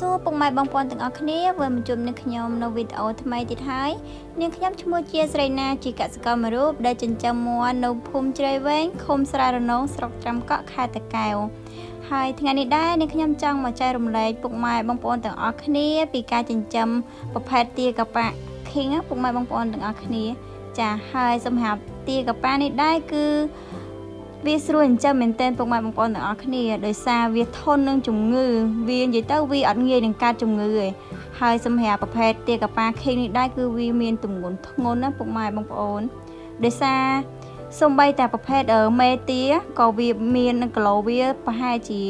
សួរពុកម៉ែបងប្អូនទាំងអស់គ្នាវិលមកជួបនឹងខ្ញុំនៅវីដេអូថ្មីទៀតហើយនាងខ្ញុំឈ្មោះជាស្រីណាជាកសិករមួយរូបដែលចិញ្ចឹមមាន់នៅភូមិជ្រៃវែងឃុំស្រែរនងស្រុកត្រាំកក់ខេត្តតាកែវហើយថ្ងៃនេះដែរនាងខ្ញុំចង់មកចែករំលែកពុកម៉ែបងប្អូនទាំងអស់គ្នាពីការចិញ្ចឹមប្រភេទទាកាប៉ាឃីងពុកម៉ែបងប្អូនទាំងអស់គ្នាចាហើយសម្រាប់ទាកាប៉ានេះដែរគឺវាស្រួលចិញ្ចឹមមែនទែនពុកម៉ែបងប្អូនទាំងអស់គ្នាដោយសារវាធន់នឹងជំងឺវានិយាយទៅវាអត់ងាយនឹងកើតជំងឺទេហើយសម្រាប់ប្រភេទទាកាប៉ាឃីងនេះដែរគឺវាមានទម្ងន់ធ្ងន់ណាពុកម៉ែបងប្អូនដោយសារសំបីតែប្រភេទមេទាក៏វាមានគីឡូវាប្រហែលជា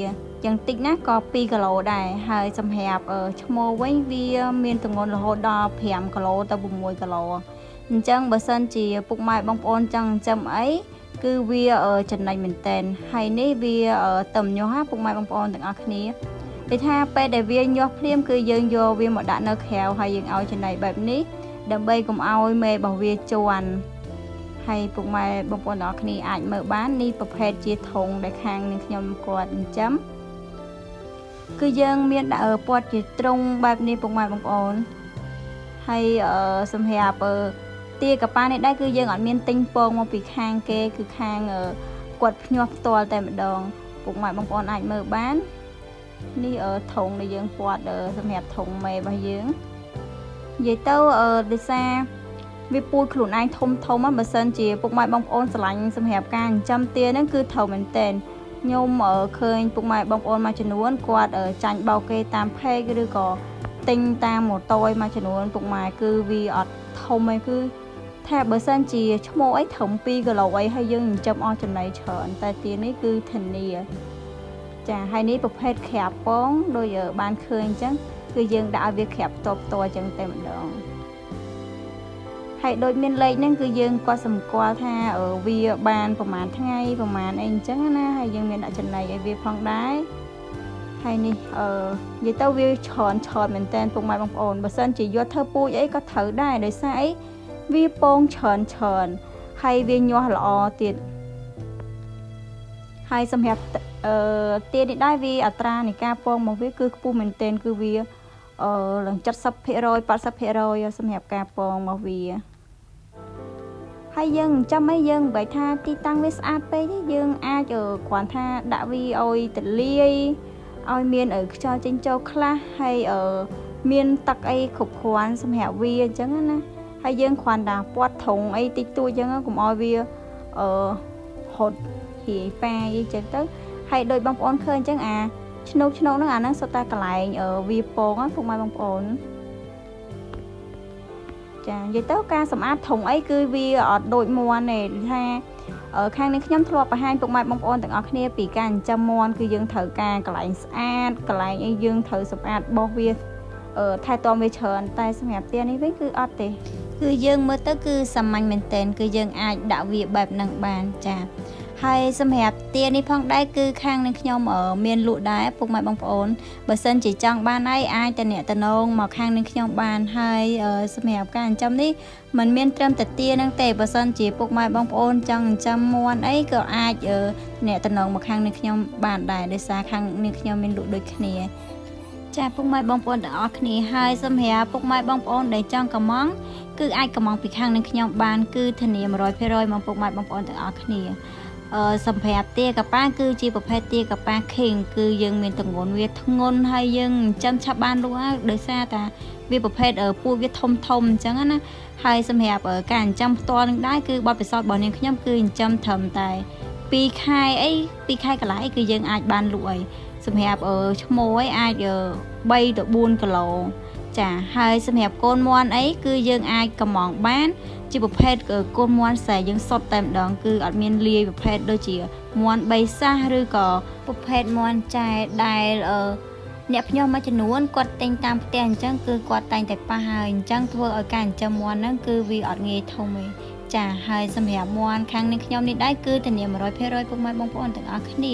យ៉ាងតិចណាក៏2គីឡូដែរហើយសម្រាប់ឈ្មោះវិញវាមានទម្ងន់រហូតដល់5គីឡូទៅ6គីឡូអញ្ចឹងបើសិនជាពុកម៉ែបងប្អូនចង់ចិញ្ចឹមអីគឺវាចំណេញមែនតែនហើយនេះវាតំញាស់ពុកម៉ែបងប្អូនទាំងអស់គ្នាដូចថាពេលដែលវាញាស់ភ្លាមគឺយើងយកវាមកដាក់នៅក្រៅហើយយើងឲ្យចំណីបែបនេះដើម្បីកុំឲ្យមេរបស់វាជន់ហើយពុកម៉ែបងប្អូនទាំងអស់គ្នាអាចមើលបាននេះប្រភេទជាធុងដែលខាងនឹងខ្ញុំគាត់ចិញ្ចឹមគឺយើងមានដាក់ពាត់ជាទ្រុងបែបនេះពុកម៉ែបងប្អូនហើយសម្រាប់ទាកាប៉ានេះដែរគឺយើងអត់មានទិញពងមកពីខាងគេគឺខាងគាត់ភ្ញាស់ផ្ទាល់តែម្ដងពុកម៉ែបងប្អូនអាចមើលបាននេះធុងដែលយើងពាត់សម្រាប់ធុងមេរបស់យើងនិយាយទៅដោយសារវាពូជខ្លួនឯងធំបើសិនជាពុកម៉ែបងប្អូនស្រឡាញ់សម្រាប់ការចិញ្ចឹមទាហ្នឹងគឺត្រូវមែនតែនខ្ញុំឃើញពុកម៉ែបងប្អូនមួយចំនួនគាត់ចាញ់បោកគេតាមផេកឬក៏ទិញតាមម៉ូតូឯមួយចំនួនពុកម៉ែគឺវាអត់ធំឯគឺថាបើសិនជាឈ្មោះអីត្រឹម2គីឡូអីហើយយើងចិញ្ចឹមអស់ចំណីច្រើនតែទានេះគឺធានាចាហើយនេះប្រភេទក្រាបពងដូចបានឃើញអញ្ចឹងគឺយើងដាក់ឲ្យវាក្រាបតបតអញ្ចឹងតែម្ដងហើយដូចមានលេខហ្នឹងគឺយើងគាត់សម្គាល់ថាវាបានប្រហែលថ្ងៃប្រហែលអីអញ្ចឹងណាហើយយើងមានដាក់ចំណីឲ្យវាផងដែរហើយនេះនិយាយទៅវាច្រើនមែនតើពុកម៉ែបងប្អូនបើសិនជាយកធ្វើពូជអីក៏ត្រូវដែរដោយសារអីវាពងច្រើនហើយវាញាស់ល្អទៀតហើយសម្រាប់ទានេះដែរវាអត្រានៃការពងរបស់វាគឺខ្ពស់មែនទែនគឺវាឡើង70% 80% សម្រាប់ការពងរបស់វាហើយយើងចិញ្ចឹមអីយើងមិនបាច់ថាទីតាំងវាស្អាតពេកទេយើងអាចគ្រាន់ថាដាក់វាឲ្យទលាយឲ្យមានខ្យល់ចេញចូលខ្លះហើយមានទឹកអីគ្រប់គ្រាន់សម្រាប់វាអញ្ចឹងណាហើយយើងគ្រាន់តែពាត់ធុងអីតិចតួចអញ្ចឹងកុំឲ្យវាហត់ហៀប៉ាអីចឹងទៅហើយដូចបងប្អូនឃើញអញ្ចឹងឆ្នុកហ្នឹងអាហ្នឹងសុទ្ធតែកន្លែងវាពងពុកម៉ែបងប្អូនចានិយាយទៅការសម្អាតធុងអីគឺវាអត់ដូចមាន់ទេថាខាងនេះខ្ញុំធ្លាប់បង្ហាញពុកម៉ែបងប្អូនទាំងអស់គ្នាពីការចិញ្ចឹមមាន់គឺយើងត្រូវការកន្លែងស្អាតកន្លែងអីយើងត្រូវសម្អាតបោះវាថែទាំវាច្រើនតែសម្រាប់ទានេះវិញគឺអត់ទេគឺយើងមើលទៅគឺសាមញ្ញមែនទែនគឺយើងអាចដាក់វាបែបហ្នឹងបានចាហើយសម្រាប់ទានេះផងដែរគឺខាងនឹងខ្ញុំមានលក់ដែរពុកម៉ែបងប្អូនបើសិនជាចង់បានអីអាចតំណតំណងមកខាងនឹងខ្ញុំបានហើយសម្រាប់ការចិញ្ចឹមនេះมันមានត្រឹមតែទាហ្នឹងទេបើសិនជាពុកម៉ែបងប្អូនចង់ចិញ្ចឹមមាន់អីក៏អាចតំណតំណងមកខាងនឹងខ្ញុំបានដែរដោយសារខាងនឹងខ្ញុំមានលក់ដូចគ្នាចាពុកម៉ែបងប្អូនទាំងអស់គ្នាហើយសម្រាប់ពុកម៉ែបងប្អូនដែលចង់កម្មង់គឺអាចកម្មង់ពីខាងនឹងខ្ញុំបានគឺធានា 100% មកពុកម៉ែបងប្អូនទាំងអស់គ្នាសម្រាប់ទាកាប៉ាគឺជាប្រភេទទាកាប៉ាឃីងគឺយើងមានទម្ងន់វាធ្ងន់ហើយយើងចិញ្ចឹមឆាប់បានលក់ហើយដោយសារតែវាប្រភេទពូជវាធំអញ្ចឹងណាហើយសម្រាប់ការចិញ្ចឹមផ្ទាល់នឹងដែរគឺបទពិសោធន៍របស់នាងខ្ញុំគឺចិញ្ចឹមត្រឹមតែ2ខែ2ខែកន្លះគឺយើងអាចបានលក់ហើយសម្រាប់ឈ្មោះអាច3ទៅ4គីឡូចាហើយសម្រាប់កូនមាន់គឺយើងអាចកម្មង់បានជាប្រភេទកូនមាន់ស្រែយើងសុទ្ធតែម្ដងគឺអត់មានលាយប្រភេទដូចជាមាន់បីសាសឬក៏ប្រភេទមាន់ចែដែលអ្នកភ្ញៀវមួយចំនួនគាត់ទិញតាមផ្ទះអញ្ចឹងគឺគាត់តែងតែប៉ះហើយអញ្ចឹងធ្វើឲ្យការចិញ្ចឹមមាន់ហ្នឹងគឺវាអត់ងាយធំទេចាហើយសម្រាប់មាន់ខាងនេះខ្ញុំនេះដែរគឺធានា 100% ពុកម៉ែបងប្អូនទាំងអស់គ្នា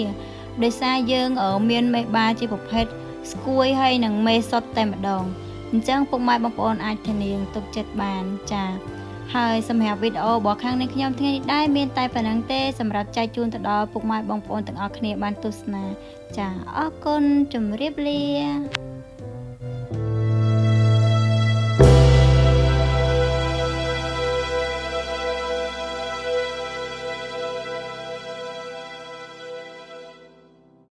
ដោយសារយើងមានមេបាជាប្រភេទស្គួយហើយនិងមេសុទ្ធតែម្ដងអញ្ចឹងពុកម៉ែបងប្អូនអាចធានាទុកចិត្តបានចាហើយសម្រាប់វីដេអូរបស់ខាងនេះខ្ញុំថ្ងៃនេះដែរមានតែប៉ុណ្្នឹងទេសម្រាប់ចែកជូនទៅដល់ពុកម៉ែបងប្អូនទាំងអស់គ្នាបានទស្សនាចាអរគុណជម្រាបលា